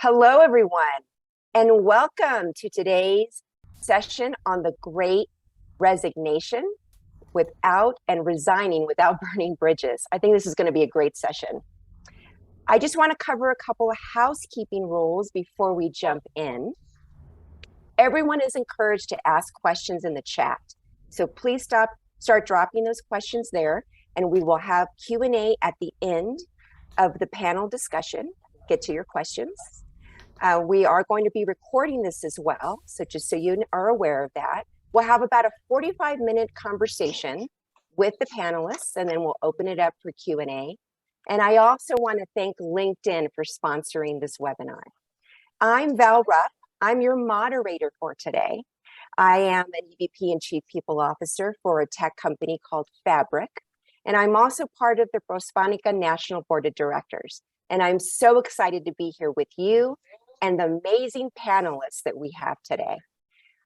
Hello, everyone, and welcome to today's session on the great resignation without and resigning without burning bridges. I think this is going to be a great session. I just want to cover a couple of housekeeping rules before we jump in. Everyone is encouraged to ask questions in the chat. So please start dropping those questions there, and we will have Q&A at the end of the panel discussion. Get to your questions. We are going to be recording this as well, so just so you are aware of that. We'll have about a 45-minute conversation with the panelists, and then we'll open it up for Q&A. And I also want to thank LinkedIn for sponsoring this webinar. I'm Val Rupp. I'm your moderator for today. I am an EVP and Chief People Officer for a tech company called Fabric, and I'm also part of the Prospanica National Board of Directors. And I'm so excited to be here with you and the amazing panelists that we have today.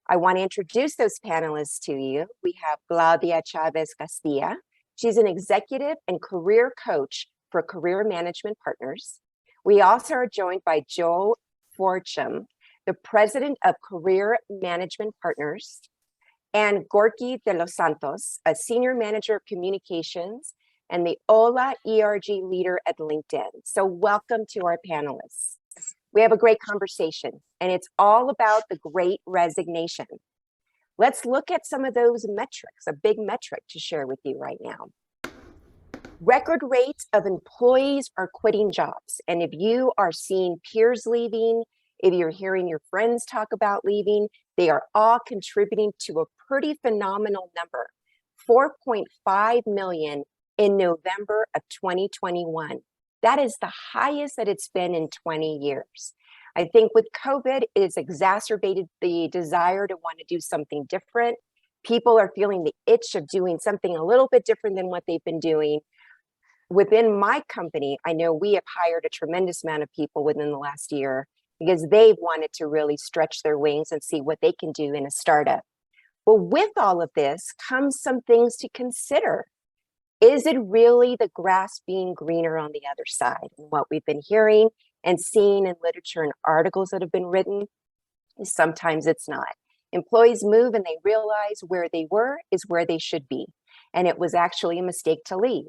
I want to introduce those panelists to you. We have Claudia Chávez Castilla. She's an executive and career coach for Career Management Partners. We also are joined by Joe Frodsham, the president of Career Management Partners, and Gorky de los Santos, a senior manager of communications and the OLA ERG leader at LinkedIn. So welcome to our panelists. We have a great conversation, and it's all about the great resignation. Let's look at some of those metrics, a big metric to share with you right now. Record rates of employees are quitting jobs. And if you are seeing peers leaving, if you're hearing your friends talk about leaving, they are all contributing to a pretty phenomenal number, 4.5 million in November of 2021. That is the highest that it's been in 20 years. I think with COVID, it has exacerbated the desire to want to do something different. People are feeling the itch of doing something a little bit different than what they've been doing. Within my company, I know we have hired a tremendous amount of people within the last year because they've wanted to really stretch their wings and see what they can do in a startup. But with all of this comes some things to consider. Is it really the grass being greener on the other side? And what we've been hearing and seeing in literature and articles that have been written, sometimes it's not. Employees move and they realize where they were is where they should be. And it was actually a mistake to leave.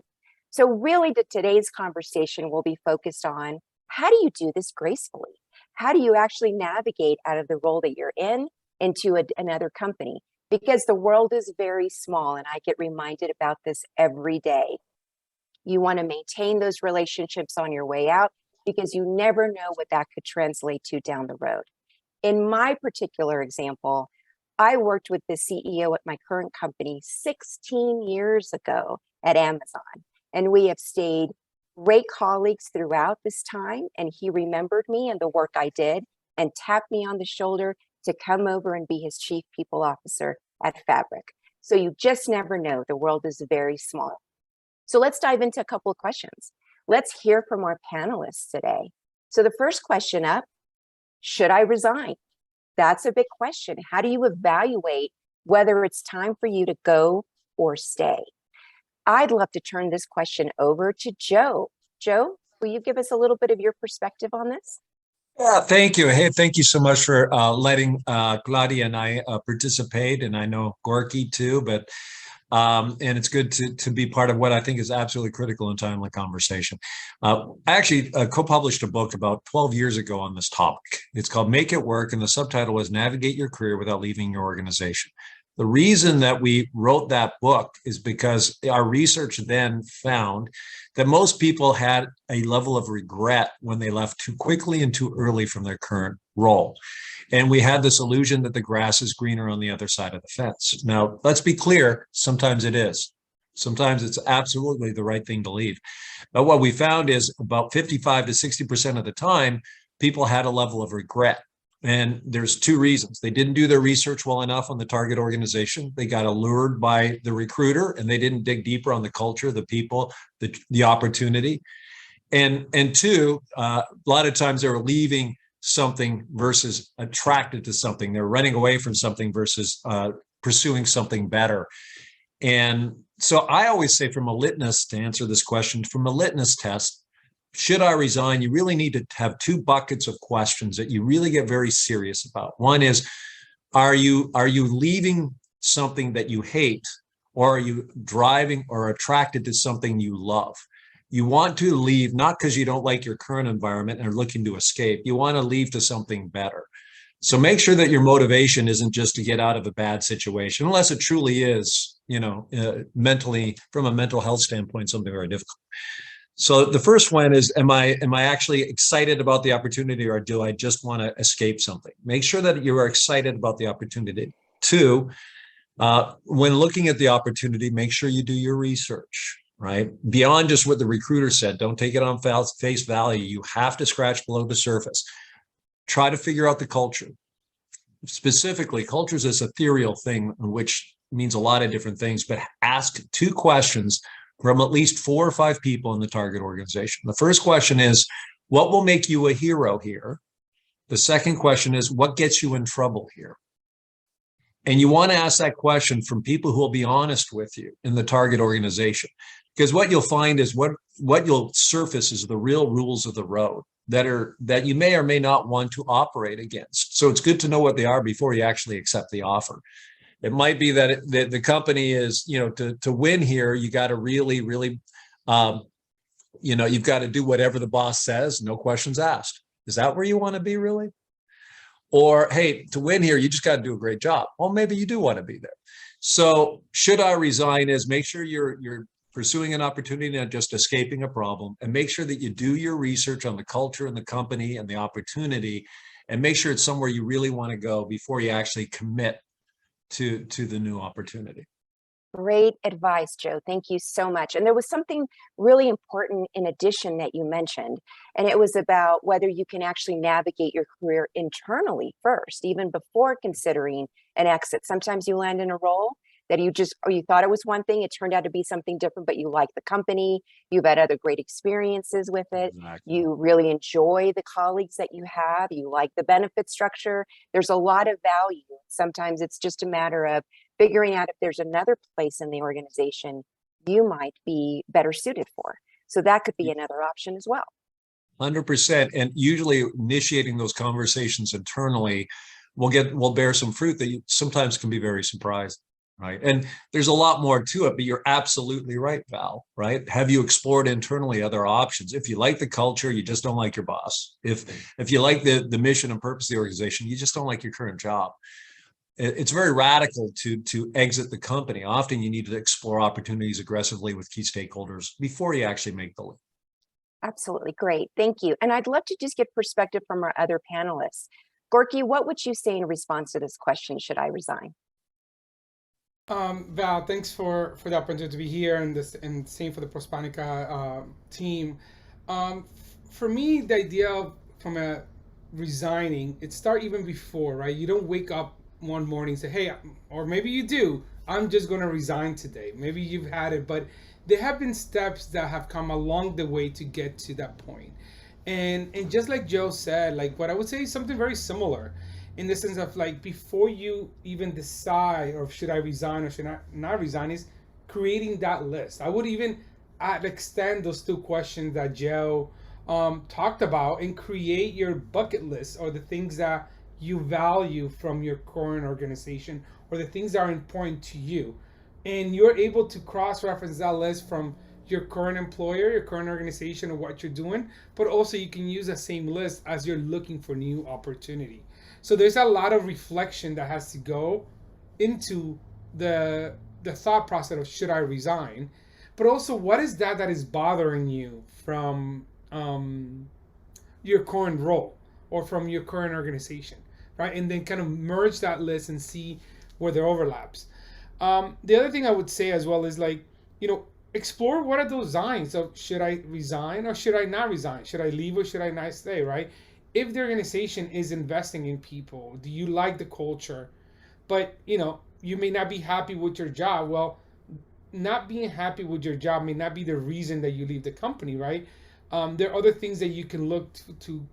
So really today's conversation will be focused on how do you do this gracefully? How do you actually navigate out of the role that you're in into another company? Because the world is very small, and I get reminded about this every day. You want to maintain those relationships on your way out because you never know what that could translate to down the road. In my particular example, I worked with the CEO at my current company 16 years ago at Amazon, and we have stayed great colleagues throughout this time, and he remembered me and the work I did and tapped me on the shoulder to come over and be his chief people officer at Fabric. So you just never know. The world is very small. So let's dive into a couple of questions. Let's hear from our panelists today. So the first question up, should I resign? That's a big question. How do you evaluate whether it's time for you to go or stay? I'd love to turn this question over to Joe. Joe, will you give us a little bit of your perspective on this? Yeah, thank you. Hey, thank you so much for letting Claudia and I participate, and I know Gorky too. But and it's good to be part of what I think is absolutely critical and timely conversation. I actually co-published a book about 12 years ago on this topic. It's called "Make It Work," and the subtitle was "Navigate Your Career Without Leaving Your Organization." The reason that we wrote that book is because our research then found that most people had a level of regret when they left too quickly and too early from their current role. And we had this illusion that the grass is greener on the other side of the fence. Now, let's be clear, sometimes it is. Sometimes it's absolutely the right thing to leave. But what we found is about 55 to 60% of the time, people had a level of regret. And there's two reasons. They didn't do their research well enough on the target organization. They got allured by the recruiter and they didn't dig deeper on the culture, the people, the opportunity. And two, a lot of times they were leaving something versus attracted to something. They're running away from something versus pursuing something better. And so I always say from a litmus, to answer this question, from a litmus test, should I resign? You really need to have two buckets of questions that you really get very serious about. One is, are you leaving something that you hate, or are you driving or attracted to something you love? You want to leave not because you don't like your current environment and are looking to escape. You want to leave to something better. So make sure that your motivation isn't just to get out of a bad situation, unless it truly is, mentally, from a mental health standpoint, something very difficult. So the first one is, am I actually excited about the opportunity, or do I just want to escape something? Make sure that you are excited about the opportunity. Two, when looking at the opportunity, make sure you do your research, right? Beyond just what the recruiter said, don't take it on face value. You have to scratch below the surface. Try to figure out the culture. Specifically, culture is this ethereal thing, which means a lot of different things, but ask two questions from at least 4 or 5 people in the target organization. The first question is, what will make you a hero here? The second question is, what gets you in trouble here? And you want to ask that question from people who will be honest with you in the target organization. Because what you'll find is what you'll surface is the real rules of the road that you may or may not want to operate against. So it's good to know what they are before you actually accept the offer. It might be that the company is, to win here, you got to really, really, you've got to do whatever the boss says, no questions asked. Is that where you want to be, really? Or, hey, to win here, you just got to do a great job. Well, maybe you do want to be there. So should I resign is make sure you're pursuing an opportunity, not just escaping a problem, and make sure that you do your research on the culture and the company and the opportunity, and make sure it's somewhere you really want to go before you actually commit to the new opportunity. Great advice, Joe. Thank you so much. And there was something really important in addition that you mentioned, and it was about whether you can actually navigate your career internally first, even before considering an exit. Sometimes you land in a role that you thought it was one thing, it turned out to be something different, but you like the company, you've had other great experiences with it, Exactly. You really enjoy the colleagues that you have, you like the benefit structure. There's a lot of value. Sometimes it's just a matter of figuring out if there's another place in the organization you might be better suited for. So that could be another option as well. 100%. And usually initiating those conversations internally will bear some fruit that you sometimes can be very surprised. Right. And there's a lot more to it, but you're absolutely right, Val, right? Have you explored internally other options? If you like the culture, you just don't like your boss. If you like the mission and purpose of the organization, you just don't like your current job. It's very radical to exit the company. Often you need to explore opportunities aggressively with key stakeholders before you actually make the leap. Absolutely. Great. Thank you. And I'd love to just get perspective from our other panelists. Gorky, what would you say in response to this question, should I resign? Val, thanks for the opportunity to be here, and same for the Prospanica team. For me, the idea of from a resigning, it start even before, right? You don't wake up one morning and say, hey, or maybe you do, I'm just going to resign today. Maybe you've had it, but there have been steps that have come along the way to get to that point. And just like Joe said, like what I would say is something very similar, in the sense of like before you even decide or should I resign or should I not resign, is creating that list. I would even extend those 2 questions that Joe talked about and create your bucket list, or the things that you value from your current organization, or the things that are important to you. And you're able to cross-reference that list from your current employer, your current organization, or what you're doing, but also you can use the same list as you're looking for new opportunity. So there's a lot of reflection that has to go into the thought process of should I resign, but also what is that is bothering you from your current role or from your current organization, right? And then kind of merge that list and see where there overlaps. The other thing I would say as well is like, explore what are those signs of should I resign or should I not resign? Should I leave or should I not stay, right? If the organization is investing in people, do you like the culture? But, you may not be happy with your job. Well, not being happy with your job may not be the reason that you leave the company, right? There are other things that you can look to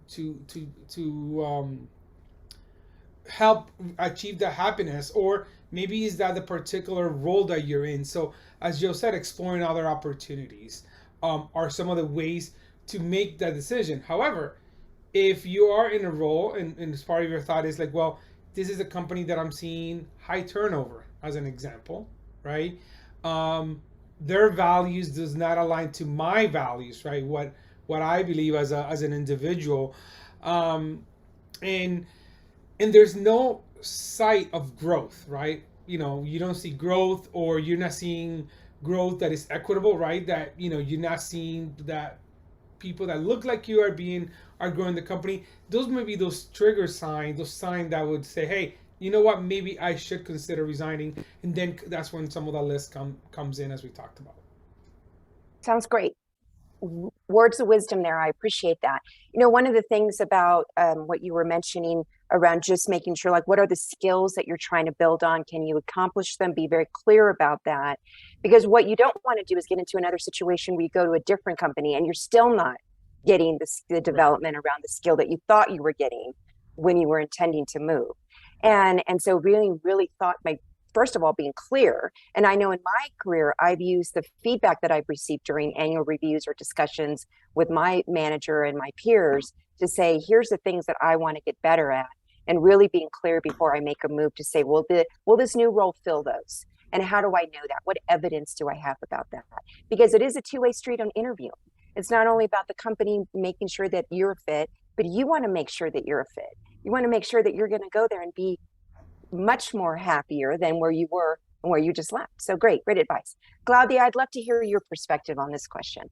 help achieve that happiness, or maybe is that the particular role that you're in. So as Joe said, exploring other opportunities are some of the ways to make that decision. However, if you are in a role and as part of your thought is like, well, this is a company that I'm seeing high turnover as an example, right? Their values does not align to my values, right? What I believe as an individual, and there's no sight of growth, right? You don't see growth, or you're not seeing growth that is equitable, right? That you're not seeing that people that look like you are growing the company. Those may be those trigger signs, those signs that would say, hey, you know what, maybe I should consider resigning. And then that's when some of the list comes in, as we talked about. Sounds great. Words of wisdom there. I appreciate that. One of the things about what you were mentioning around just making sure, like, what are the skills that you're trying to build on? Can you accomplish them? Be very clear about that. Because what you don't want to do is get into another situation where you go to a different company and you're still not getting the development around the skill that you thought you were getting when you were intending to move. And so really thought by, first of all, being clear. And I know in my career, I've used the feedback that I've received during annual reviews or discussions with my manager and my peers to say, here's the things that I want to get better at, and really being clear before I make a move to say, will this new role fill those? And how do I know that? What evidence do I have about that? Because it is a two-way street on interviewing. It's not only about the company making sure that you're a fit, but you want to make sure that you're a fit. You want to make sure that you're going to go there and be much more happier than where you were and where you just left. So great advice. Claudia, I'd love to hear your perspective on this question.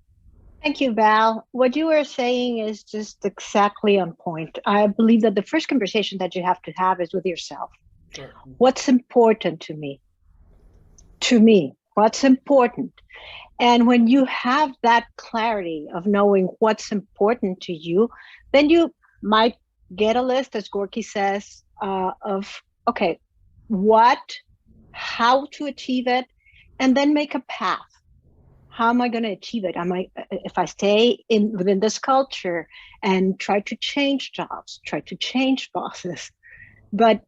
Thank you, Val. What you were saying is just exactly on point. I believe that the first conversation that you have to have is with yourself. Sure. What's important to me? What's important? And when you have that clarity of knowing what's important to you, then you might get a list, as Gorky says, of, okay, how to achieve it, and then make a path. How am I going to achieve it? If I stay within this culture and try to change jobs, try to change bosses. But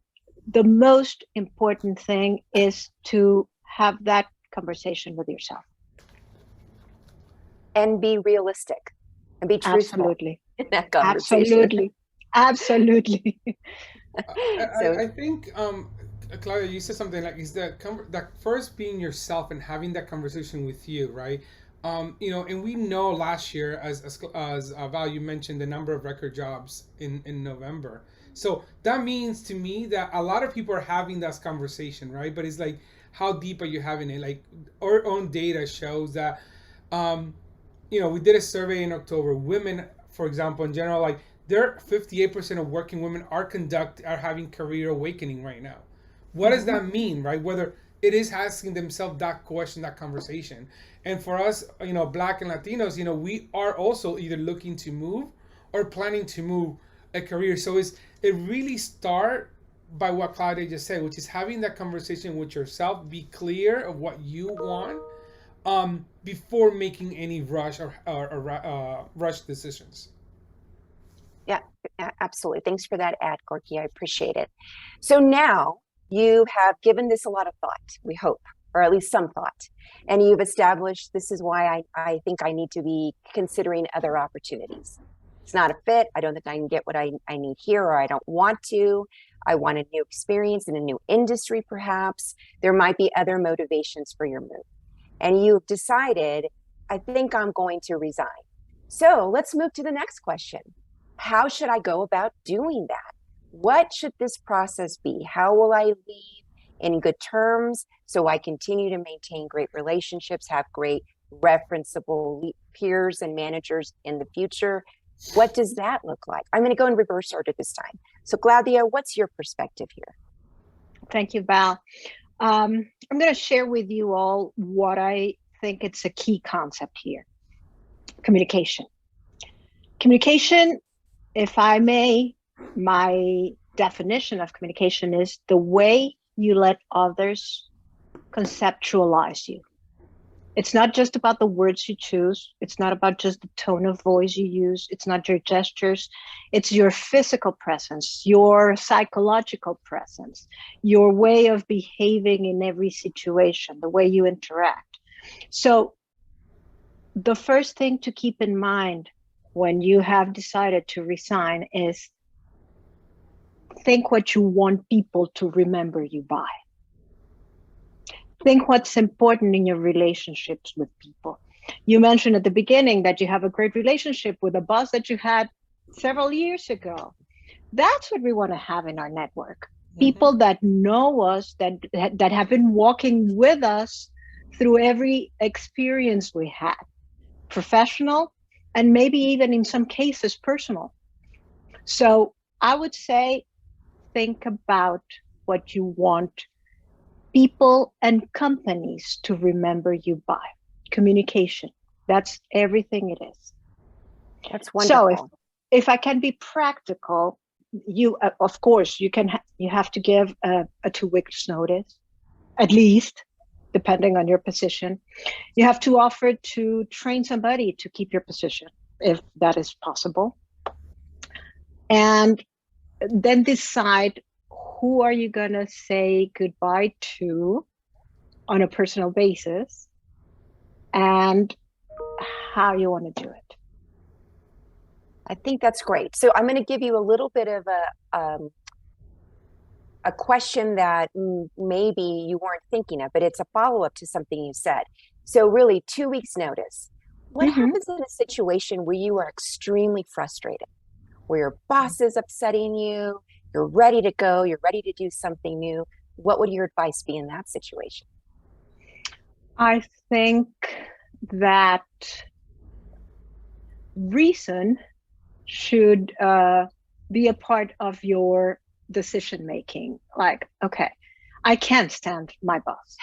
the most important thing is to have that conversation with yourself. And be realistic and be truthful. Absolutely. In that conversation. Absolutely. I think, Claudia, you said something like, is that first being yourself and having that conversation with you, right? And we know last year, as Val, you mentioned the number of record jobs in November. So that means to me that a lot of people are having that conversation, right? But it's like, how deep are you having it? Like, our own data shows that, we did a survey in October. Women, for example, in general, like, 58% of working women are having career awakening right now. What does that mean, right? Whether it is asking themselves that question, that conversation. And for us, Black and Latinos, we are also either looking to move or planning to move a career. So it really starts by what Claudia just said, which is having that conversation with yourself, be clear of what you want before making any rush or rush decisions. Yeah, absolutely. Thanks for that ad, Gorky. I appreciate it. So now you have given this a lot of thought, we hope, or at least some thought. And you've established this is why I think I need to be considering other opportunities. It's not a fit. I don't think I can get what I need here, or I don't want to. I want a new experience in a new industry, perhaps. There might be other motivations for your move. And you've decided, I think I'm going to resign. So let's move to the next question. How should I go about doing that? What should this process be? How will I leave in good terms so I continue to maintain great relationships, have great referenceable peers and managers in the future? What does that look like? I'm going to go in reverse order this time. So Claudia, what's your perspective here? Thank you, Val. I'm going to share with you all what I think it's a key concept here. Communication. Communication, if I may, my definition of communication is the way you let others conceptualize you. It's not just about the words you choose. It's not about just the tone of voice you use. It's not your gestures. It's your physical presence, your psychological presence, your way of behaving in every situation, the way you interact. So the first thing to keep in mind when you have decided to resign is think what you want people to remember you by. Think what's important in your relationships with people. You mentioned at the beginning that you have a great relationship with a boss that you had several years ago. That's what we want to have in our network. People that know us, that have been walking with us through every experience we had, professional, and maybe even in some cases personal. So I would say, think about what you want people and companies to remember you by. Communication. That's everything it is. That's wonderful. So if I can be practical, you of course you have to give a 2 weeks notice, at least, depending on your position. You have to offer to train somebody to keep your position, if that is possible, and then decide who are you gonna say goodbye to on a personal basis and how you want to do it. I think that's great. So I'm going to give you a little bit of a question that maybe you weren't thinking of, but it's a follow-up to something you said. So really, 2 weeks notice. What happens in a situation where you are extremely frustrated, where your boss is upsetting you, you're ready to go, you're ready to do something new? What would your advice be in that situation? I think that reason should be a part of your decision making. Like, okay, I can't stand my boss.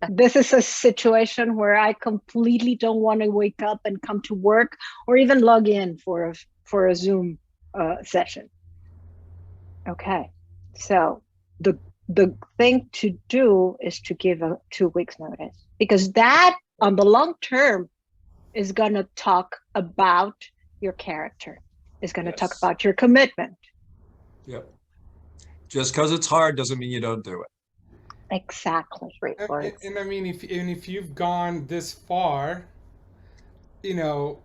This is a situation where I completely don't want to wake up and come to work or even log in for a Zoom session. Okay, so the thing to do is to give a 2 weeks notice, because that on the long term is going to talk about your character, is going to talk about your commitment. Yep. Just because it's hard doesn't mean you don't do it. Exactly. And I mean, if you've gone this far, you know,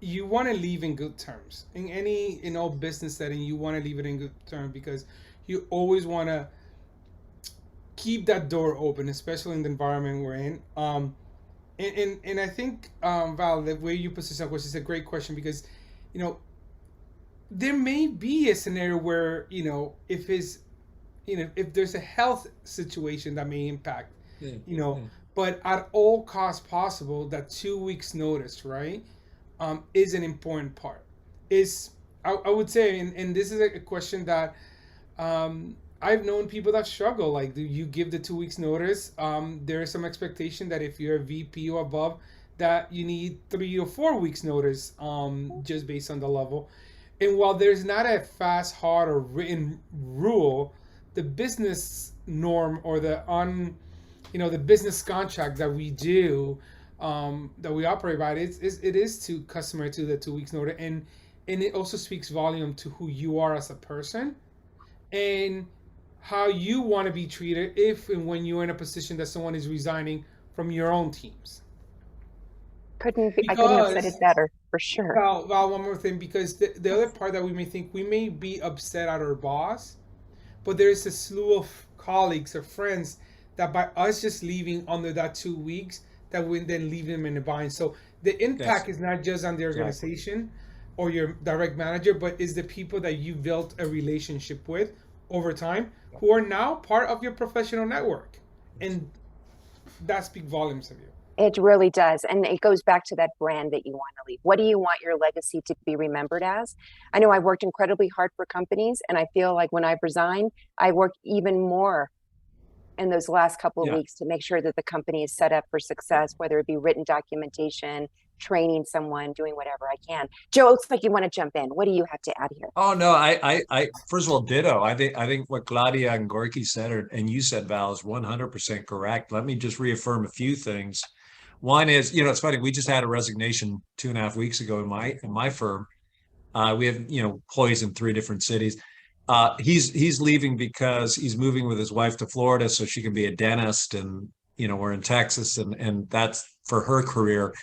you want to leave in good terms. In all business setting, you want to leave it in good terms, because you always want to keep that door open, especially in the environment we're in. And I think, Val, the way you position that question is a great question, because, you know, there may be a scenario where, you know, if there's a health situation that may impact, but at all costs possible, that 2 weeks notice, right, is an important part. I would say, and this is a question that I've known people that struggle. Like, do you give the 2 weeks notice? There is some expectation that if you're a VP or above, that you need 3 or 4 weeks notice, just based on the level. And while there's not a fast, hard, or written rule, the business norm, or the business contract that we do, that we operate by, it is to customer to the 2 weeks notice, and it also speaks volume to who you are as a person, and how you want to be treated if and when you're in a position that someone is resigning from your own teams. I couldn't have said it better, for sure. Val, one more thing, because the other part that we may think, we may be upset at our boss, but there's a slew of colleagues or friends that by us just leaving under that 2 weeks, that we then leave them in a bind. So the impact is not just on the organization or your direct manager, but is the people that you built a relationship with over time, who are now part of your professional network. And that speaks volumes of you. It really does. And it goes back to that brand that you want to leave. What do you want your legacy to be remembered as? I know I've worked incredibly hard for companies, and I feel like when I've resigned, I worked even more in those last couple of weeks to make sure that the company is set up for success, whether it be written documentation, training someone, doing whatever I can. Joe, it looks like you want to jump in. What do you have to add here? Oh no, I first of all, ditto. I think what Claudia and Gorky said, and you said, Val, is 100% correct. Let me just reaffirm a few things. One is, it's funny, we just had a resignation 2.5 weeks ago in my firm. We have, employees in 3 different cities. He's leaving because he's moving with his wife to Florida so she can be a dentist, and we're in Texas, and that's for her career.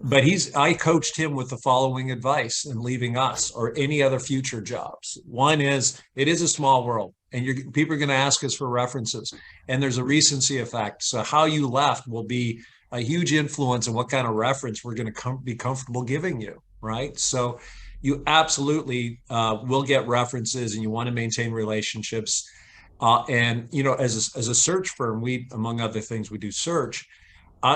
But I coached him with the following advice in leaving us or any other future jobs. One is, it is a small world, and people are going to ask us for references, and there's a recency effect. So how you left will be a huge influence on what kind of reference we're going to be comfortable giving you, right? So you absolutely will get references, and you want to maintain relationships. And as a search firm, we, among other things, we do search.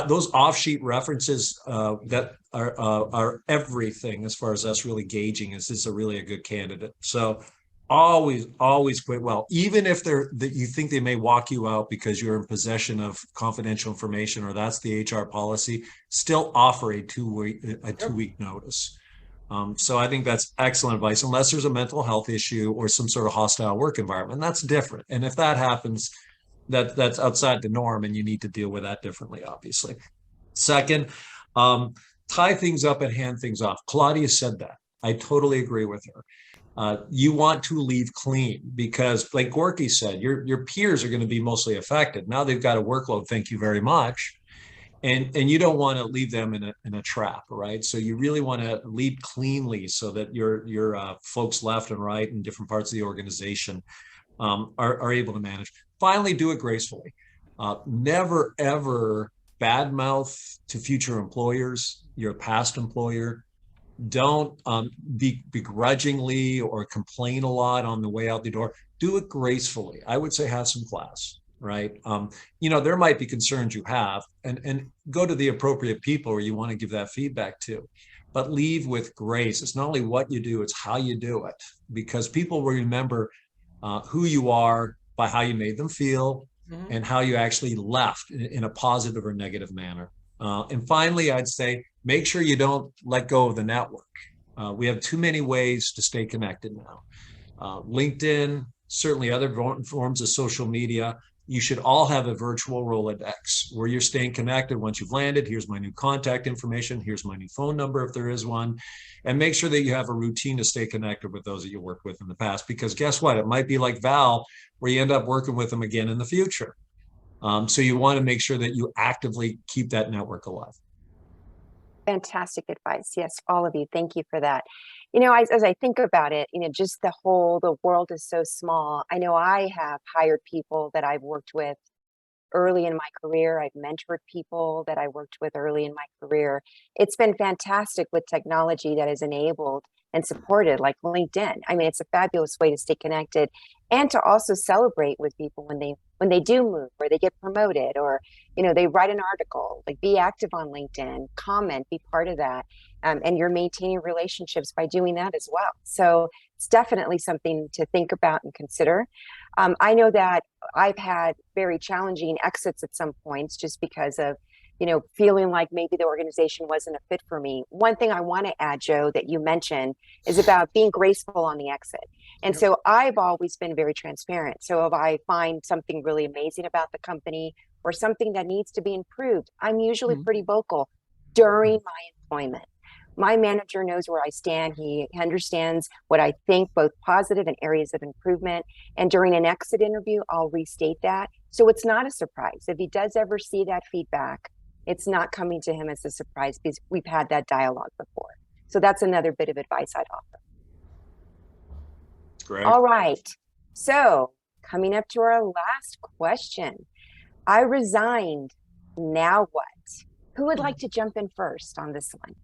Those off-sheet references that are everything as far as us really gauging is this really a good candidate. So always quit well, even if you think they may walk you out because you're in possession of confidential information or that's the HR policy. Still offer a two-week notice. So I think that's excellent advice, unless there's a mental health issue or some sort of hostile work environment. That's different. And if that happens, that's outside the norm, and you need to deal with that differently, obviously. Second, tie things up and hand things off. Claudia said that. I totally agree with her. You want to leave clean, because like Gorky said, your peers are going to be mostly affected. Now they've got a workload, thank you very much. And you don't want to leave them in a trap, right? So you really want to lead cleanly so that your folks left and right in different parts of the organization are able to manage. Finally, do it gracefully. Never, ever badmouth to future employers, your past employer. Don't begrudgingly or complain a lot on the way out the door. Do it gracefully. I would say have some class, right? There might be concerns you have, and go to the appropriate people where you want to give that feedback to. But leave with grace. It's not only what you do, it's how you do it, because people will remember who you are by how you made them feel, mm-hmm. and how you actually left in a positive or negative manner. And finally, I'd say, make sure you don't let go of the network. We have too many ways to stay connected now. LinkedIn, certainly other forms of social media. You should all have a virtual Rolodex where you're staying connected. Once you've landed, here's my new contact information. Here's my new phone number if there is one. And make sure that you have a routine to stay connected with those that you worked with in the past. Because guess what? It might be like Val, where you end up working with them again in the future. So you want to make sure that you actively keep that network alive. Fantastic advice. Yes, all of you. Thank you for that. As I think about it, just the world is so small. I know I have hired people that I've worked with early in my career. I've mentored people that I worked with early in my career. It's been fantastic with technology that has enabled and supported, like LinkedIn. I mean, it's a fabulous way to stay connected and to also celebrate with people when they do move, or they get promoted, or they write an article. Like, be active on LinkedIn, comment, be part of that, and you're maintaining relationships by doing that as well. So it's definitely something to think about and consider. I know that I've had very challenging exits at some points, just because of feeling like maybe the organization wasn't a fit for me. One thing I want to add, Joe, that you mentioned is about being graceful on the exit. And so I've always been very transparent. So if I find something really amazing about the company or something that needs to be improved, I'm usually pretty vocal during my employment. My manager knows where I stand. He understands what I think, both positive and areas of improvement. And during an exit interview, I'll restate that. So it's not a surprise. If he does ever see that feedback, it's not coming to him as a surprise, because we've had that dialogue before. So that's another bit of advice I'd offer. Great. All right. So coming up to our last question. I resigned. Now what? Who would like to jump in first on this one?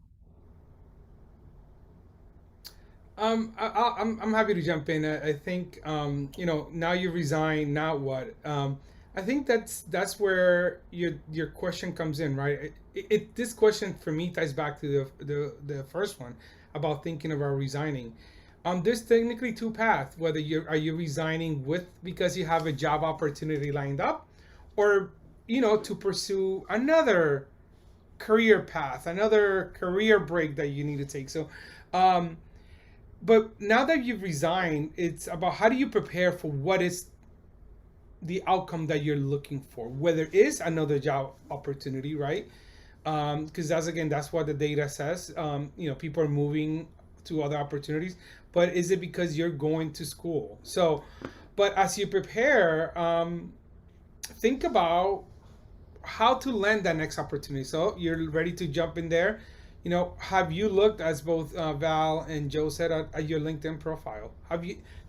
I'm happy to jump in. I think now you resign. Now what? I think that's where your question comes in, right? This question for me ties back to the first one about thinking about resigning. There's technically two paths. Whether are you resigning because you have a job opportunity lined up, or to pursue another career path, another career break that you need to take. So, but now that you've resigned, it's about how do you prepare for what is the outcome that you're looking for, whether it is another job opportunity, right? Because that's what the data says. People are moving to other opportunities, but is it because you're going to school? So, but as you prepare, think about how to land that next opportunity. So you're ready to jump in there. have you looked, as both Val and Joe said, at your LinkedIn profile?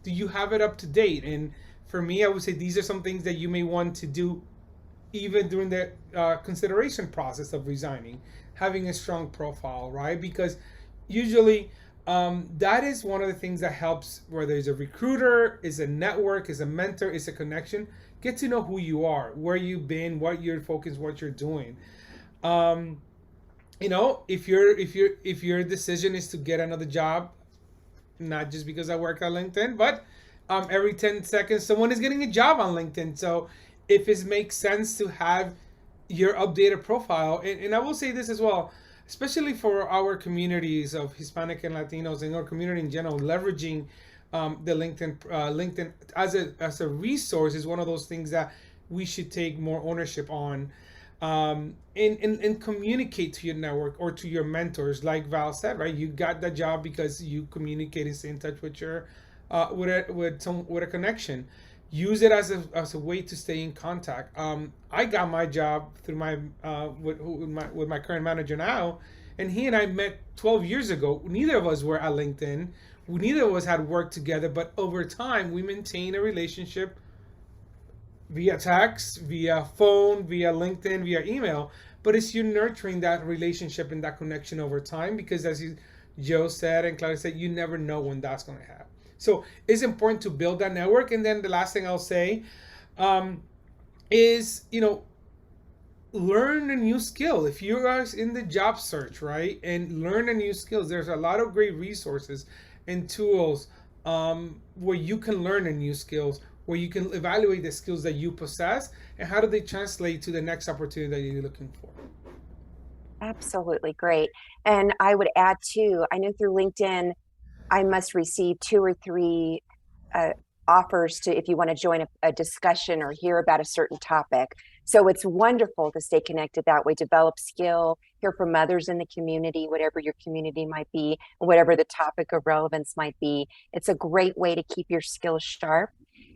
Do you have it up to date? And for me, I would say these are some things that you may want to do even during the consideration process of resigning, having a strong profile, right? Because usually that is one of the things that helps, whether it's a recruiter, is a network, is a mentor, is a connection. Get to know who you are, where you've been, what your focus, what you're doing. If your decision is to get another job, not just because I work on LinkedIn, but every 10 seconds someone is getting a job on LinkedIn. So if it makes sense to have your updated profile, and I will say this as well, especially for our communities of Hispanic and Latinos and our community in general, leveraging the LinkedIn as a resource is one of those things that we should take more ownership on, and communicate to your network or to your mentors, like Val said, right? You got that job because you communicate and stay in touch with your with a connection. Use it as a way to stay in contact. I got my job through my with my current manager now, and he and I met 12 years ago. Neither of us were at LinkedIn. Neither of us had worked together, but over time we maintained a relationship via text, via phone, via LinkedIn, via email. But it's you nurturing that relationship and that connection over time, because as Joe said and Claudia said, you never know when that's going to happen. So it's important to build that network. And then the last thing I'll say is, learn a new skill. If you are in the job search, right, and learn a new skills, there's a lot of great resources and tools where you can learn a new skills, where you can evaluate the skills that you possess and how do they translate to the next opportunity that you're looking for. Absolutely great. And I would add too, I know through LinkedIn, I must receive 2 or 3 offers to, if you want to join a discussion or hear about a certain topic. So it's wonderful to stay connected that way, develop skill, hear from others in the community, whatever your community might be, whatever the topic of relevance might be. It's a great way to keep your skills sharp.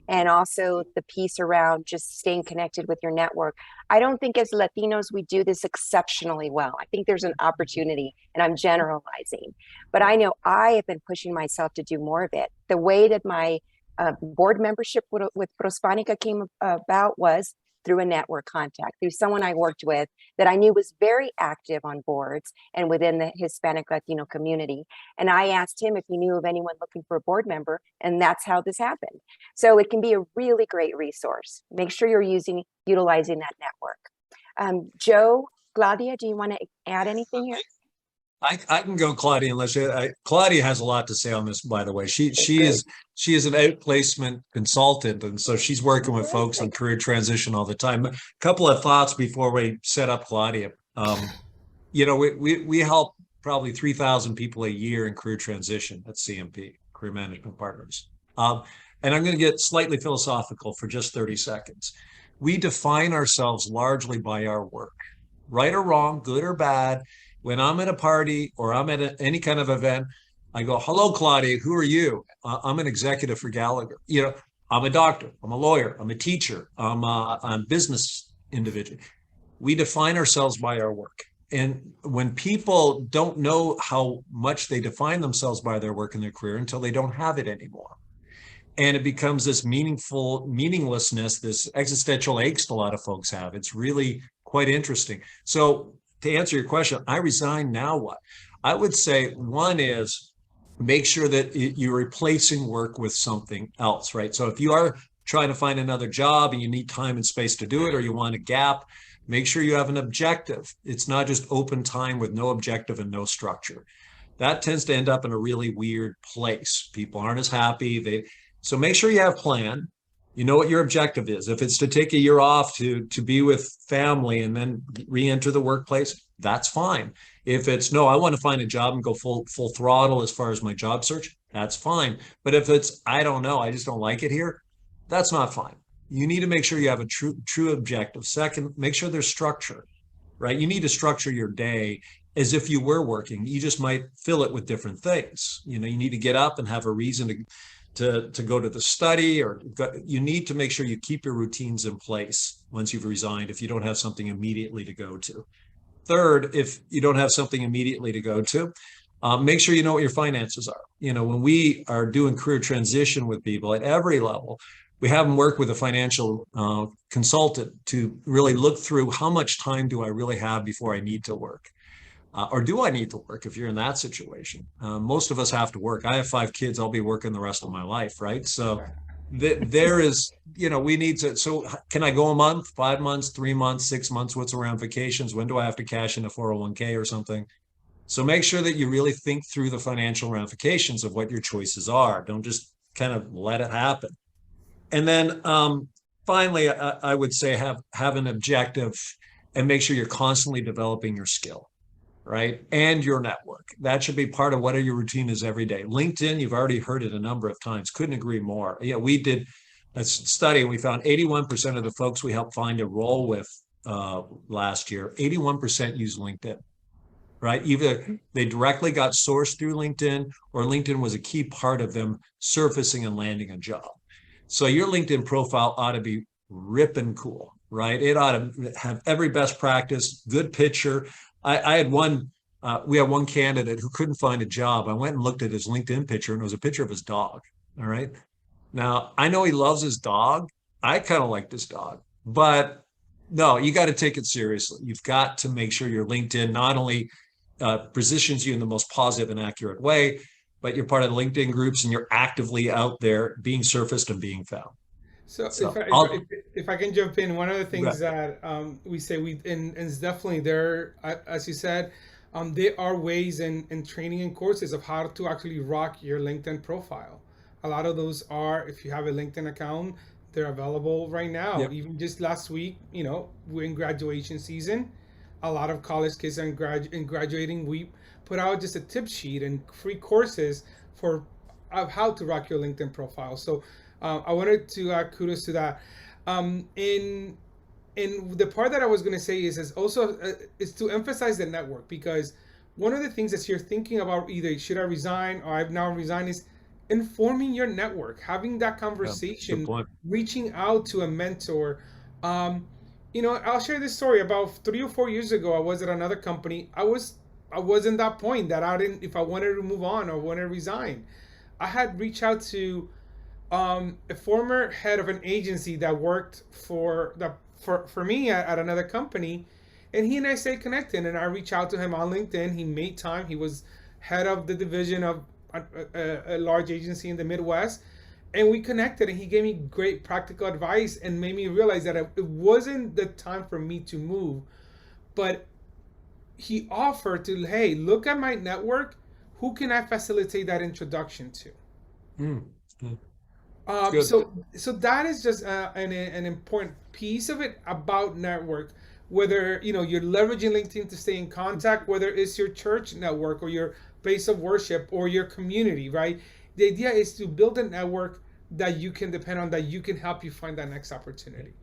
And also the piece around just staying connected with your network. I don't think as Latinos, we do this exceptionally well. I think there's an opportunity, and I'm generalizing, but I know I have been pushing myself to do more of it. The way that my board membership with Prospanica came about was through a network contact, through someone I worked with that I knew was very active on boards and within the Hispanic Latino community. And I asked him if he knew of anyone looking for a board member, and that's how this happened. So it can be a really great resource. Make sure you're utilizing that network. Joe, Claudia, do you want to add anything here? I can go, Claudia, unless Claudia has a lot to say on this, by the way. She is an outplacement consultant, and so she's working with folks on career transition all the time. A couple of thoughts before we set up Claudia. We help probably 3,000 people a year in career transition at CMP, Career Management Partners. And I'm going to get slightly philosophical for just 30 seconds. We define ourselves largely by our work, right or wrong, good or bad. When I'm at a party or I'm at any kind of event, I go, hello, Claudia, who are you? I'm an executive for Gallagher. I'm a doctor, I'm a lawyer, I'm a teacher, I'm a business individual. We define ourselves by our work. And when people don't know how much they define themselves by their work in their career until they don't have it anymore. And it becomes this meaninglessness, this existential angst a lot of folks have. It's really quite interesting. So to answer your question, I resign, now what? I would say one is make sure that you're replacing work with something else, right? So if you are trying to find another job and you need time and space to do it, or you want a gap, make sure you have an objective. It's not just open time with no objective and no structure. That tends to end up in a really weird place. People aren't as happy. So make sure you have a plan. You know what your objective is. If it's to take a year off to be with family and then re-enter the workplace, that's fine. If it's, no, I want to find a job and go full throttle as far as my job search, that's fine. But if it's, I don't know, I just don't like it here, that's not fine. You need to make sure you have a true objective. Second, make sure there's structure, right? You need to structure your day as if you were working. You just might fill it with different things. You need to get up and have a reason to go to the study, or you need to make sure you keep your routines in place once you've resigned if you don't have something immediately to go to. Third, if you don't have something immediately to go to, make sure you know what your finances are. When we are doing career transition with people at every level, we have them work with a financial consultant to really look through how much time do I really have before I need to work. Or do I need to work if you're in that situation? Most of us have to work. I have 5 kids. I'll be working the rest of my life, right? So there is, we need to, so can I go a month, 5 months, 3 months, 6 months? What's the ramifications? When do I have to cash in a 401k or something? So make sure that you really think through the financial ramifications of what your choices are. Don't just kind of let it happen. And then finally, I would say have an objective and make sure you're constantly developing your skill, right? And your network. That should be part of what your routine is every day. LinkedIn, you've already heard it a number of times. Couldn't agree more. Yeah, we did a study and we found 81% of the folks we helped find a role with last year, 81% use LinkedIn, right? Either they directly got sourced through LinkedIn or LinkedIn was a key part of them surfacing and landing a job. So your LinkedIn profile ought to be ripping cool, right? It ought to have every best practice, good picture. I had we had one candidate who couldn't find a job. I went and looked at his LinkedIn picture and it was a picture of his dog. All right. Now, I know he loves his dog. I kind of like this dog, but no, you got to take it seriously. You've got to make sure your LinkedIn not only positions you in the most positive and accurate way, but you're part of the LinkedIn groups and you're actively out there being surfaced and being found. So if I can jump in, one of the things that we say and it's definitely there, as you said, there are ways in training and courses of how to actually rock your LinkedIn profile. A lot of those are, if you have a LinkedIn account, they're available right now. Yep. Even just last week, we're in graduation season. A lot of college kids are in graduating. We put out just a tip sheet and free courses of how to rock your LinkedIn profile. So I wanted to add kudos to that. In the part that I was going to say is also is to emphasize the network, because one of the things that you're thinking about, either should I resign or I've now resigned, is informing your network, having that conversation, reaching out to a mentor. I'll share this story. About 3 or 4 years ago, I was at another company. I was in that point that if I wanted to move on or wanted to resign, I had reached out to a former head of an agency that worked for me at another company, and he and I stayed connected. And I reached out to him on LinkedIn. He made time. He was head of the division of a large agency in the Midwest, and we connected. And he gave me great practical advice and made me realize that it wasn't the time for me to move, but he offered to, hey, look at my network. Who can I facilitate that introduction to? So that is just an important piece of it about network. Whether you're leveraging LinkedIn to stay in contact, whether it's your church network or your place of worship or your community, right? The idea is to build a network that you can depend on, that you can help you find that next opportunity.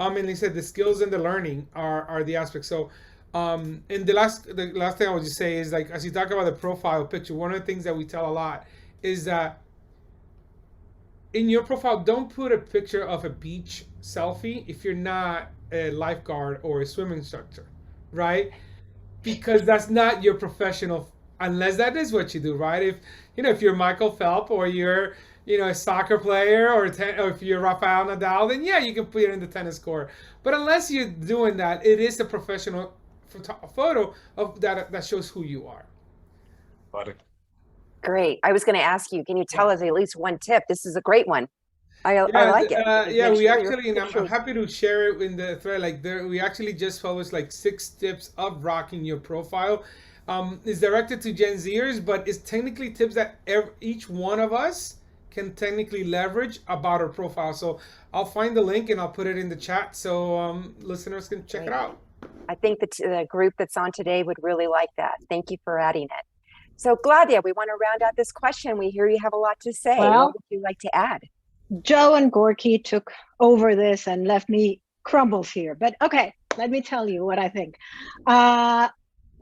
And they said the skills and the learning are the aspects. So, and the last thing I would just say is, like, as you talk about the profile picture, one of the things that we tell a lot is that in your profile, don't put a picture of a beach selfie if you're not a lifeguard or a swim instructor, right? Because that's not your professional, unless that is what you do, right? If you're Michael Phelps or you're a soccer player or if you're Rafael Nadal, then yeah, you can put it in the tennis court. But unless you're doing that, it is a professional photo of that shows who you are. Got it. Great. I was going to ask you, can you tell us at least one tip? This is a great one. I like it. We actually, and I'm happy to share it in the thread. We actually just published 6 tips of rocking your profile. It's directed to Gen Zers, but it's technically tips that each one of us can technically leverage about our profile. So I'll find the link and I'll put it in the chat so listeners can check it out. I think the group that's on today would really like that. Thank you for adding it. So Claudia, we want to round out this question. We hear you have a lot to say. Well, what would you like to add? Joe and Gorky took over this and left me crumbles here. But okay, let me tell you what I think.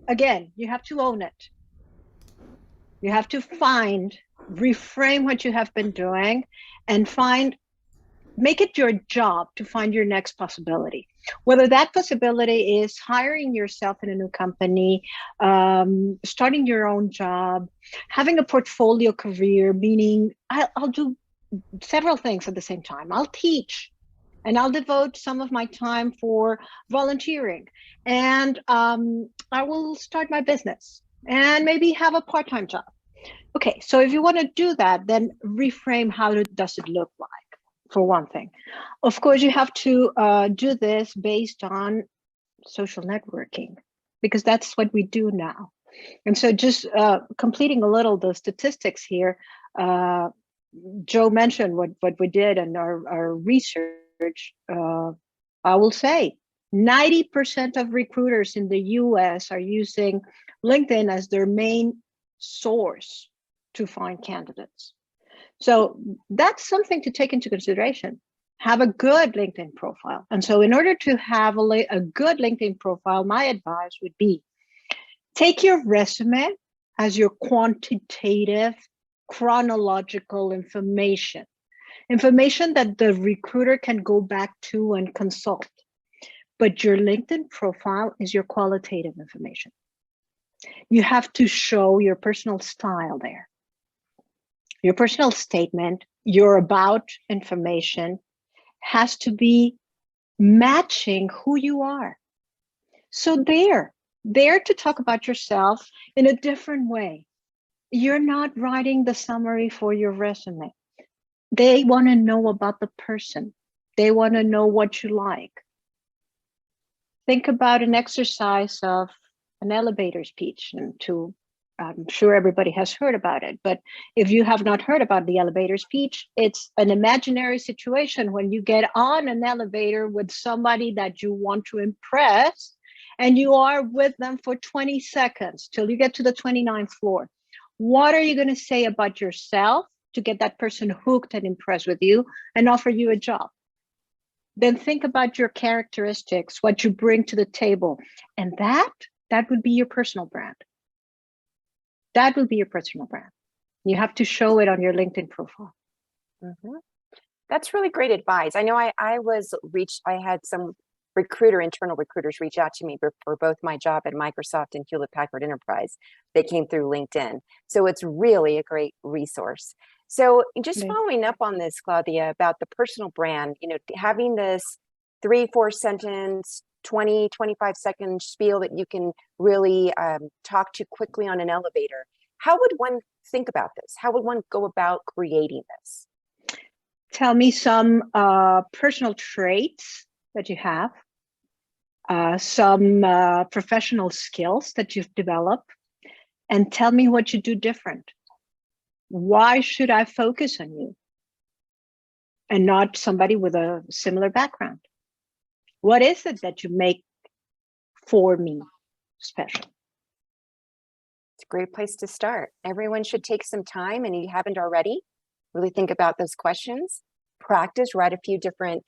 Again, you have to own it. You have to reframe what you have been doing and find make it your job to find your next possibility. Whether that possibility is hiring yourself in a new company, starting your own job, having a portfolio career, meaning I'll do several things at the same time. I'll teach, and I'll devote some of my time for volunteering, and I will start my business and maybe have a part-time job. Okay, so if you want to do that, then reframe how does it look like, for one thing. Of course, you have to do this based on social networking, because that's what we do now. And so just completing a little the statistics here, Joe mentioned what we did in our research. I will say 90% of recruiters in the US are using LinkedIn as their main source to find candidates. So that's something to take into consideration. Have a good LinkedIn profile. And so in order to have a good LinkedIn profile, my advice would be take your resume as your quantitative, chronological information that the recruiter can go back to and consult. But your LinkedIn profile is your qualitative information. You have to show your personal style there. Your personal statement, your about information has to be matching who you are. So there to talk about yourself in a different way. You're not writing the summary for your resume. They want to know about the person. They want to know what you like. Think about an exercise of an elevator speech, and I'm sure everybody has heard about it, but if you have not heard about the elevator speech, it's an imaginary situation when you get on an elevator with somebody that you want to impress, and you are with them for 20 seconds till you get to the 29th floor. What are you going to say about yourself to get that person hooked and impressed with you and offer you a job? Then think about your characteristics, what you bring to the table, and that would be your personal brand. That will be your personal brand. You have to show it on your LinkedIn profile. Mm-hmm. That's really great advice. I know I had some internal recruiters reach out to me for both my job at Microsoft and Hewlett Packard Enterprise. They came through LinkedIn. So it's really a great resource. So just following up on this, Claudia, about the personal brand, having this 3-4 sentence, 20, 25 second spiel that you can really talk to quickly on an elevator. How would one think about this? How would one go about creating this? Tell me some personal traits that you have, some professional skills that you've developed, and tell me what you do different. Why should I focus on you and not somebody with a similar background? What is it that you make for me special? It's a great place to start. Everyone should take some time, and if you haven't already, really think about those questions. Practice, write a few different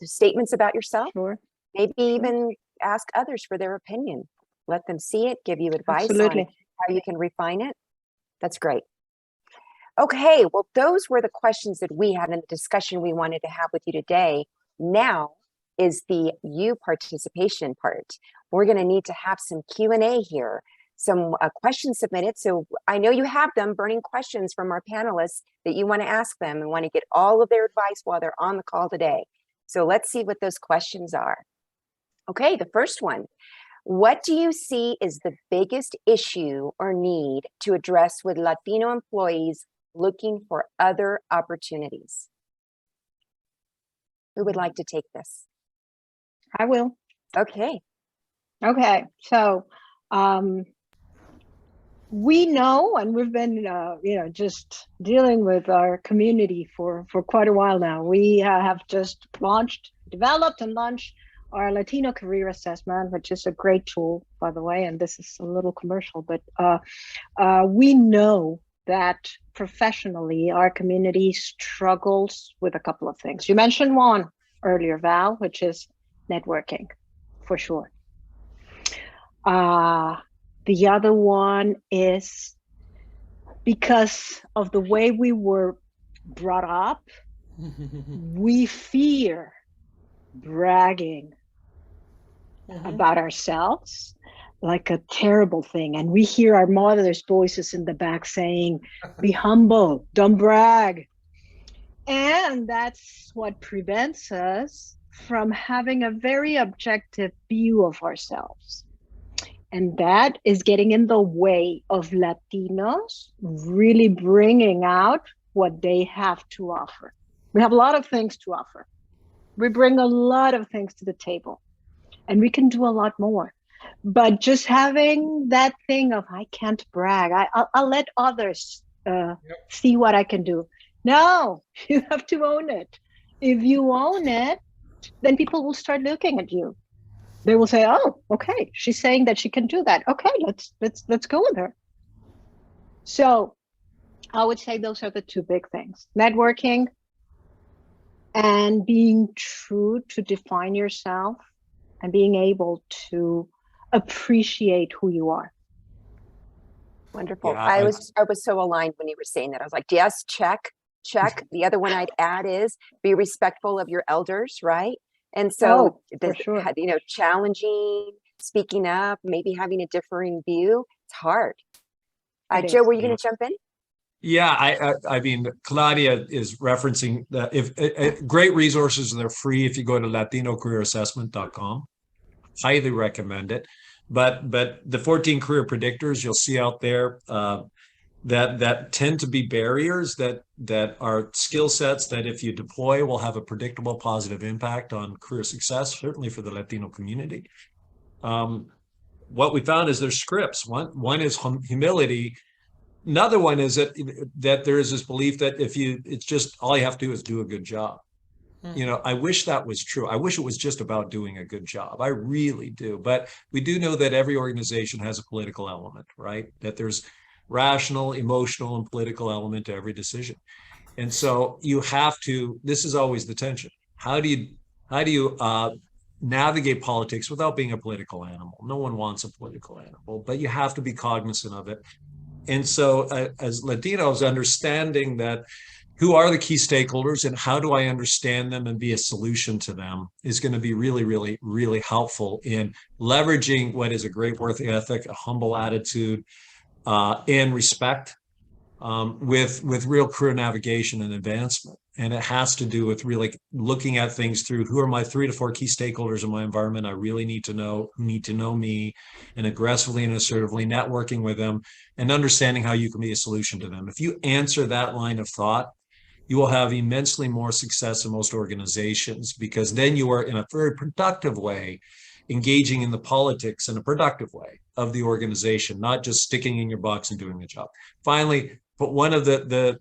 statements about yourself. Sure. Maybe even ask others for their opinion. Let them see it, give you advice on how you can refine it. That's great. Okay, well, those were the questions that we had in the discussion we wanted to have with you today. Now is the you participation part. We're going to need to have some Q&A here, some questions submitted. So I know you have them, burning questions from our panelists that you want to ask them and want to get all of their advice while they're on the call today. So let's see what those questions are. Okay, the first one. What do you see is the biggest issue or need to address with Latino employees looking for other opportunities? Who would like to take this? I will. Okay. So we know, and we've been, just dealing with our community for quite a while now. We have just developed and launched our Latino Career Assessment, which is a great tool, by the way, and this is a little commercial, but we know that professionally, our community struggles with a couple of things. You mentioned one earlier, Val, which is networking, for sure. The other one is because of the way we were brought up, We fear bragging about ourselves like a terrible thing. And we hear our mother's voices in the back saying, be humble, don't brag. And that's what prevents us from having a very objective view of ourselves. And that is getting in the way of Latinos really bringing out what they have to offer. We have a lot of things to offer. We bring a lot of things to the table, and we can do a lot more. But just having that thing of, I can't brag, I'll let others see what I can do. No, you have to own it. If you own it, then people will start looking at you. They will say, oh, okay, she's saying that she can do that. Okay, let's go with her. So I would say those are the two big things: networking and being true to define yourself and being able to appreciate who you are. Wonderful. Yeah, I was so aligned when you were saying that. I was like, yes, check. The other one I'd add is be respectful of your elders, right? And so, for sure. Challenging, speaking up, maybe having a differing view, it's hard. Joe, is. were you going to jump in? Yeah, I mean, Claudia is referencing that if great resources, they're free if you go to latinocareerassessment.com. Highly recommend it. But the 14 career predictors you'll see out there that tend to be barriers that are skill sets that if you deploy will have a predictable positive impact on career success, certainly for the Latino community. What we found is there's scripts. One is humility. Another one is that there is this belief that it's just all you have to do is do a good job. I wish that was true. I wish it was just about doing a good job. I really do. But we do know that every organization has a political element, right? That there's rational, emotional, and political element to every decision. And so you have to, this is always the tension. How do you navigate politics without being a political animal? No one wants a political animal, but you have to be cognizant of it. And so as Latinos, understanding that who are the key stakeholders and how do I understand them and be a solution to them is going to be really, really, really helpful in leveraging what is a great work ethic, a humble attitude, and respect with real career navigation and advancement. And it has to do with really looking at things through who are my 3 to 4 key stakeholders in my environment I really need to know, who need to know me, and aggressively and assertively networking with them and understanding how you can be a solution to them. If you answer that line of thought, you will have immensely more success in most organizations, because then you are in a very productive way engaging in the politics in a productive way of the organization, not just sticking in your box and doing the job. Finally, but one of the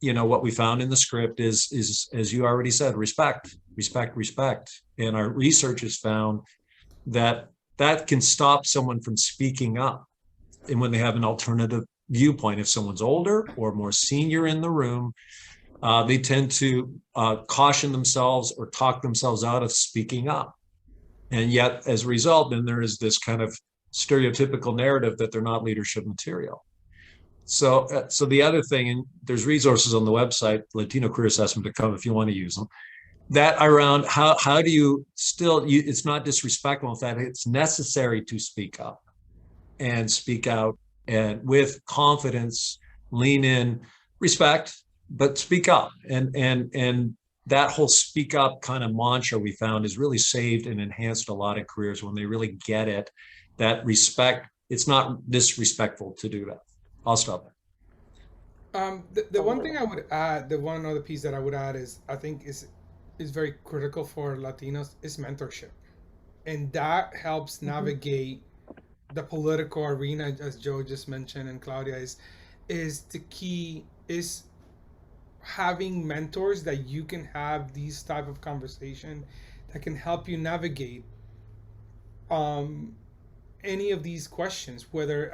what we found in the script is as you already said, respect. And our research has found that can stop someone from speaking up. And when they have an alternative viewpoint, if someone's older or more senior in the room, they tend to caution themselves or talk themselves out of speaking up. And yet, as a result, then there is this kind of stereotypical narrative that they're not leadership material. So the other thing, and there's resources on the website, latinocareerassessment.com, if you want to use them, that around how do you still, it's not disrespectful, in fact, it's necessary to speak up and speak out and with confidence, lean in, respect, but speak up. And that whole speak up kind of mantra we found has really saved and enhanced a lot of careers when they really get it, that respect, it's not disrespectful to do that. I'll stop there. The one thing I would add, the one other piece that I would add is, I think is very critical for Latinos, is mentorship. And that helps navigate the political arena, as Joe just mentioned, and Claudia is the key, is having mentors that you can have these type of conversation that can help you navigate any of these questions, whether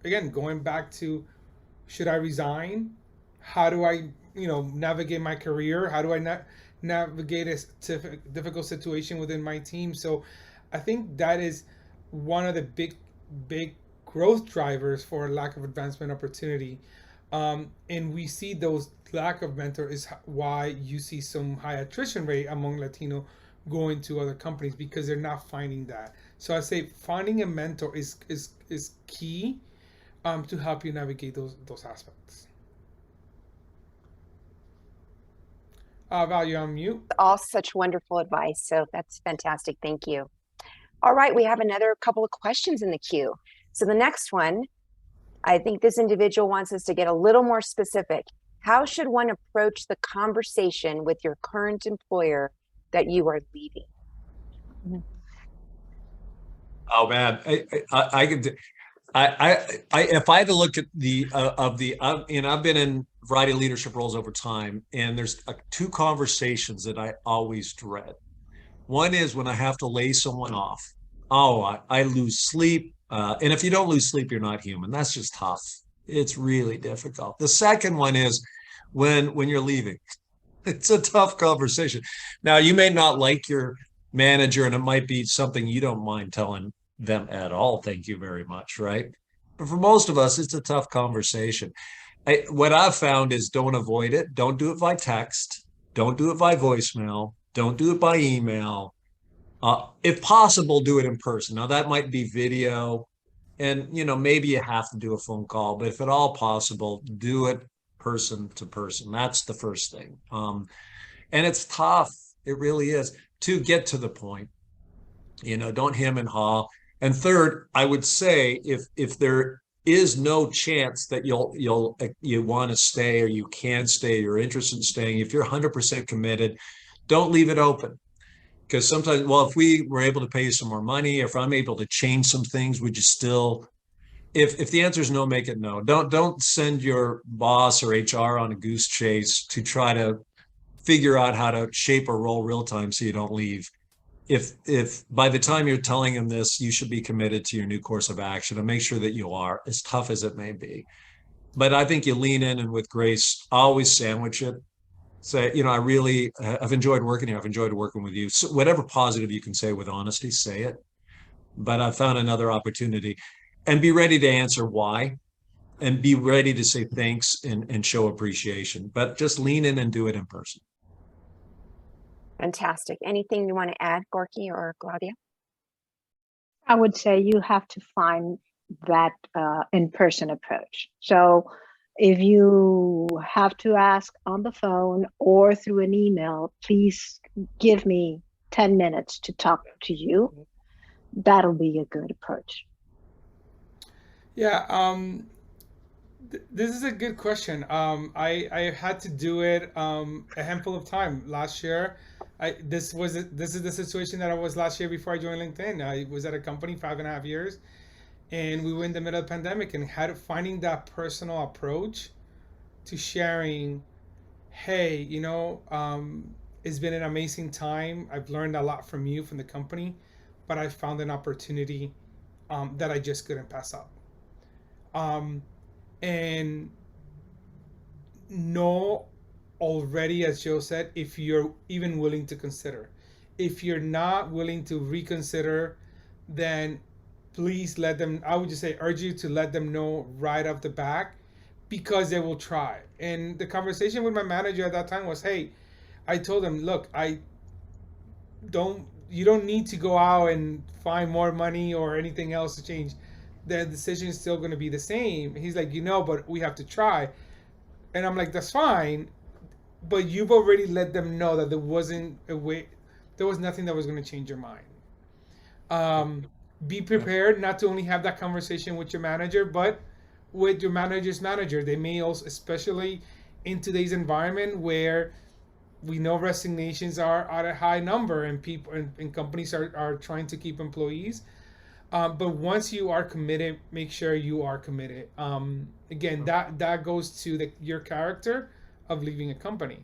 again, going back to, should I resign? How do I navigate my career? How do I navigate a difficult situation within my team? So I think that is one of the big growth drivers for lack of advancement opportunity. And we see those lack of mentor is why you see some high attrition rate among Latino going to other companies, because they're not finding that. So I say finding a mentor is key to help you navigate those aspects. Val, you're on mute. All such wonderful advice. So that's fantastic. Thank you. All right, we have another couple of questions in the queue. So the next one, I think this individual wants us to get a little more specific. How should one approach the conversation with your current employer that you are leaving? Oh man, I could. If I had to look at the I've been in a variety of leadership roles over time, and there's two conversations that I always dread. One is when I have to lay someone off. Oh, I lose sleep, and if you don't lose sleep, you're not human. That's just tough. It's really difficult. The second one is when you're leaving. It's a tough conversation. Now, you may not like your manager, and it might be something you don't mind telling them at all. Thank you very much, right? But for most of us, it's a tough conversation. What I've found is don't avoid it. Don't do it by text. Don't do it by voicemail. Don't do it by email. If possible, do it in person. Now, that might be video, and maybe you have to do a phone call, but if at all possible, do it person to person. That's the first thing. And it's tough. It really is, to get to the point. Don't hem and haw. And third, I would say if there is no chance that you want to stay, or you can stay, you're interested in staying, if you're 100% committed, don't leave it open. Because sometimes, well, if we were able to pay you some more money, if I'm able to change some things, would you still? If the answer is no, make it no. Don't send your boss or HR on a goose chase to try to figure out how to shape a role real time so you don't leave. If by the time you're telling them this, you should be committed to your new course of action, and make sure that you are, as tough as it may be. But I think you lean in, and with grace, always sandwich it. Say, I've enjoyed working here. I've enjoyed working with you. So whatever positive you can say with honesty, say it. But I found another opportunity, and be ready to answer why, and be ready to say thanks and show appreciation. But just lean in and do it in person. Fantastic. Anything you want to add, Gorky or Claudia? I would say you have to find that in-person approach. So if you have to ask on the phone or through an email, please give me 10 minutes to talk to you. That'll be a good approach. Yeah, this is a good question. I had to do it a handful of times last year. This is the situation that I was last year before I joined LinkedIn. I was at a company 5.5 years, and we were in the middle of the pandemic, and finding that personal approach to sharing, hey, it's been an amazing time. I've learned a lot from you, from the company, but I found an opportunity that I just couldn't pass up. And know already, as Joe said, if you're even willing to consider. If you're not willing to reconsider, then please I would just say, urge you to let them know right off the bat, because they will try. And the conversation with my manager at that time was, hey, I told him, look, you don't need to go out and find more money or anything else to change. The decision is still going to be the same. He's like, but we have to try. And I'm like, that's fine. But you've already let them know that there was nothing that was going to change your mind. Be prepared not to only have that conversation with your manager, but with your manager's manager. They may also, especially in today's environment where we know resignations are at a high number, and people and companies are trying to keep employees. But once you are committed, make sure you are committed. Again, that goes to your character of leaving a company.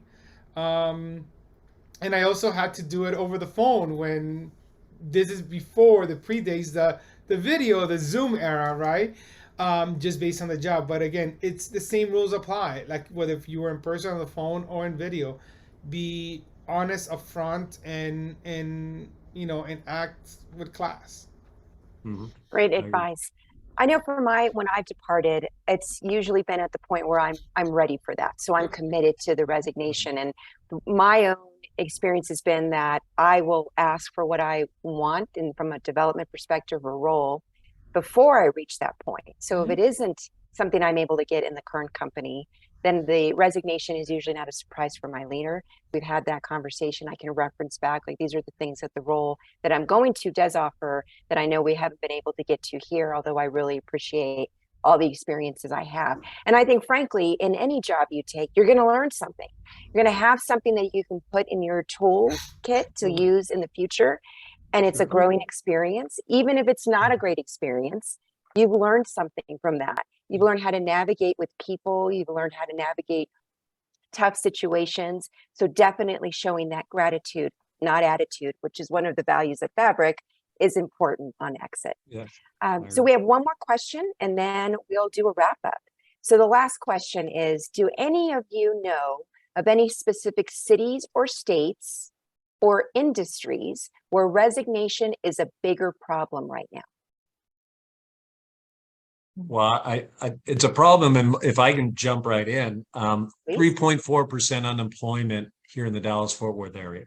And I also had to do it over the phone when this is before the predates the video, the Zoom era, right? Just based on the job. But again, it's the same rules apply. Like whether if you were in person on the phone or in video, be honest upfront and act with class. Mm-hmm. Great advice. I know for when I've departed, it's usually been at the point where I'm ready for that. So I'm committed to the resignation. And my own experience has been that I will ask for what I want and from a development perspective or role before I reach that point. So if it isn't something I'm able to get in the current company, then the resignation is usually not a surprise for my leader. We've had that conversation. I can reference back, like, these are the things that the role that I'm going to does offer that I know we haven't been able to get to here, although I really appreciate all the experiences I have. And I think, frankly, in any job you take, you're going to learn something. You're going to have something that you can put in your toolkit to use in the future. And it's a growing experience. Even if it's not a great experience, you've learned something from that. You've learned how to navigate with people. You've learned how to navigate tough situations. So definitely showing that gratitude, not attitude, which is one of the values of Fabric, is important on exit. Yeah. So we have one more question and then we'll do a wrap up. So the last question is, do any of you know of any specific cities or states or industries where resignation is a bigger problem right now? Well, it's a problem, and if I can jump right in, 3.4% unemployment here in the Dallas-Fort Worth area.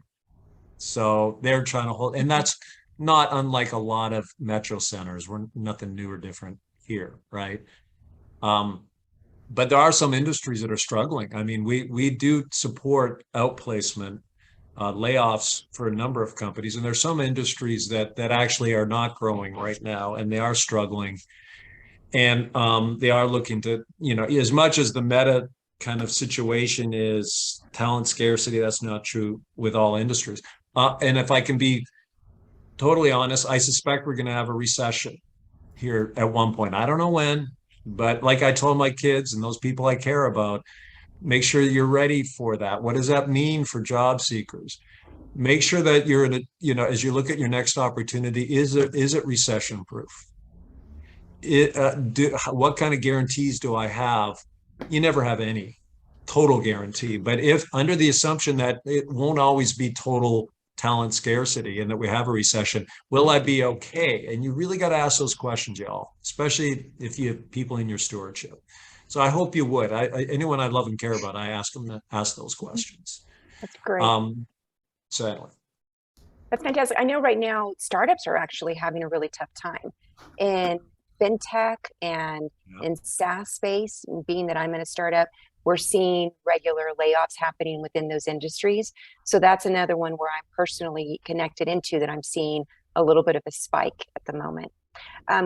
So they're trying to hold, and that's not unlike a lot of metro centers. We're nothing new or different here, right? But there are some industries that are struggling. I mean, we do support outplacement, layoffs for a number of companies, and there's some industries that actually are not growing right now, and they are struggling. And they are looking to, as much as the meta kind of situation is talent scarcity, that's not true with all industries. And if I can be totally honest, I suspect we're going to have a recession here at one point. I don't know when, but like I told my kids and those people I care about, make sure you're ready for that. What does that mean for job seekers? Make sure that you're in a, as you look at your next opportunity, is it recession proof? What kind of guarantees do I have? You never have any total guarantee, but if under the assumption that it won't always be total talent scarcity and that we have a recession, will I be okay? And you really got to ask those questions, y'all, especially if you have people in your stewardship. So I hope you would. Anyone I love and care about, I ask them to ask those questions. That's great. Sadly. That's fantastic. I know right now startups are actually having a really tough time in fintech and in SaaS space. And being that I'm in a startup, we're seeing regular layoffs happening within those industries. So that's another one where I'm personally connected into that I'm seeing a little bit of a spike at the moment.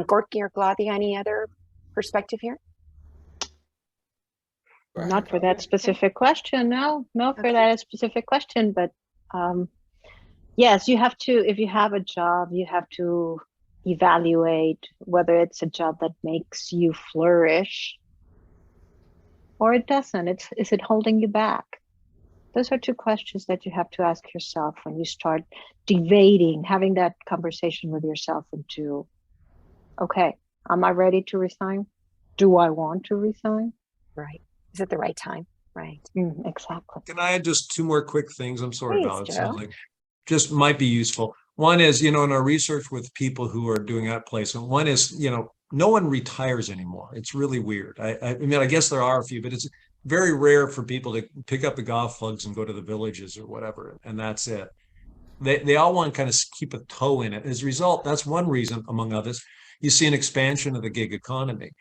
Gorky or Claudia, any other perspective here? Not for that specific question. No, for that specific question. But yes, you have to, if you have a job, you have to evaluate whether it's a job that makes you flourish or it doesn't. Is it holding you back? Those are two questions that you have to ask yourself when you start debating, having that conversation with yourself into, okay, am I ready to resign? Do I want to resign? Right. Is it the right time? Right. Exactly. Can I add just two more quick things? I'm sorry about it. Joe. Like just might be useful. One is, in our research with people who are doing outplacement, one is, no one retires anymore. It's really weird. I mean, I guess there are a few, but it's very rare for people to pick up the golf clubs and go to the villages or whatever, and that's it. They all want to kind of keep a toe in it. As a result, that's one reason, among others, you see an expansion of the gig economy.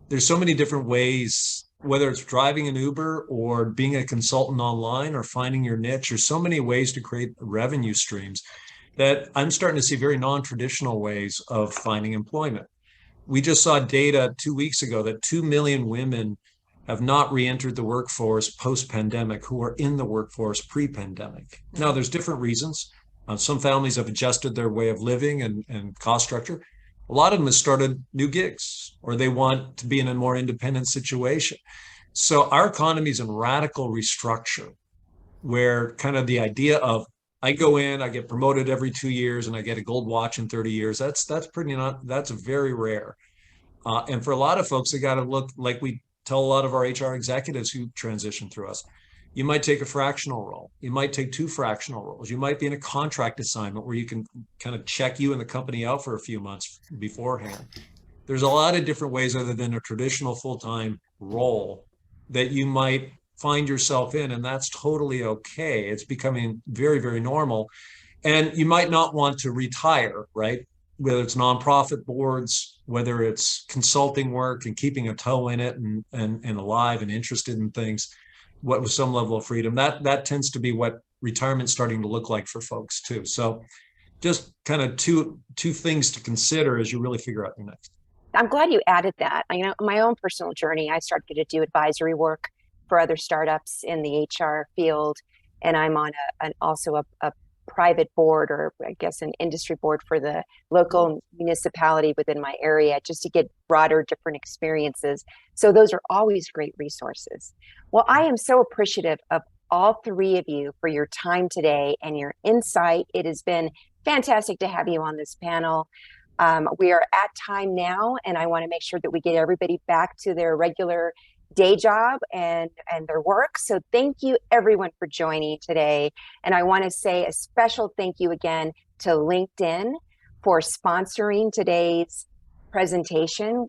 There's so many different ways, whether it's driving an Uber or being a consultant online or finding your niche, there's so many ways to create revenue streams that I'm starting to see very non-traditional ways of finding employment. We just saw data 2 weeks ago that 2 million women have not re-entered the workforce post-pandemic who are in the workforce pre-pandemic. Now, there's different reasons. Some families have adjusted their way of living and cost structure. A lot of them have started new gigs, or they want to be in a more independent situation. So our economy is in radical restructure, where kind of the idea of I go in, I get promoted every 2 years, and I get a gold watch in 30 years. That's very rare. And for a lot of folks, they got to look like we tell a lot of our HR executives who transition through us. You might take a fractional role. You might take 2 fractional roles. You might be in a contract assignment where you can kind of check you and the company out for a few months beforehand. there's a lot of different ways other than a traditional full-time role that you might find yourself in, and that's totally okay. It's becoming very, very normal. And you might not want to retire, right? Whether it's nonprofit boards, whether it's consulting work and keeping a toe in it and alive and interested in things, what with some level of freedom, that tends to be what retirement's starting to look like for folks too. So just kind of two things to consider as you really figure out your next. I'm glad you added that. You know, my own personal journey, I started to do advisory work for other startups in the HR field, and I'm on also a private board, or I guess an industry board for the local municipality within my area, just to get broader, different experiences. So those are always great resources. Well, I am so appreciative of all three of you for your time today and your insight. It has been fantastic to have you on this panel. We are at time now, and I want to make sure that we get everybody back to their regular day job and their work. So thank you everyone for joining today. And I want to say a special thank you again to LinkedIn for sponsoring today's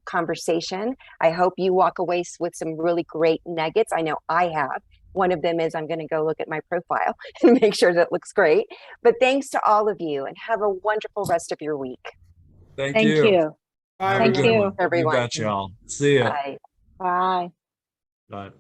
conversation. I hope you walk away with some really great nuggets. I know I have. One of them is I'm going to go look at my profile and make sure that it looks great. But thanks to all of you, and have a wonderful rest of your week. Thank Thank you. you. Bye, Have a Thank good you. one. Everyone. You bet, y'all. See ya. Bye. Bye. Bye.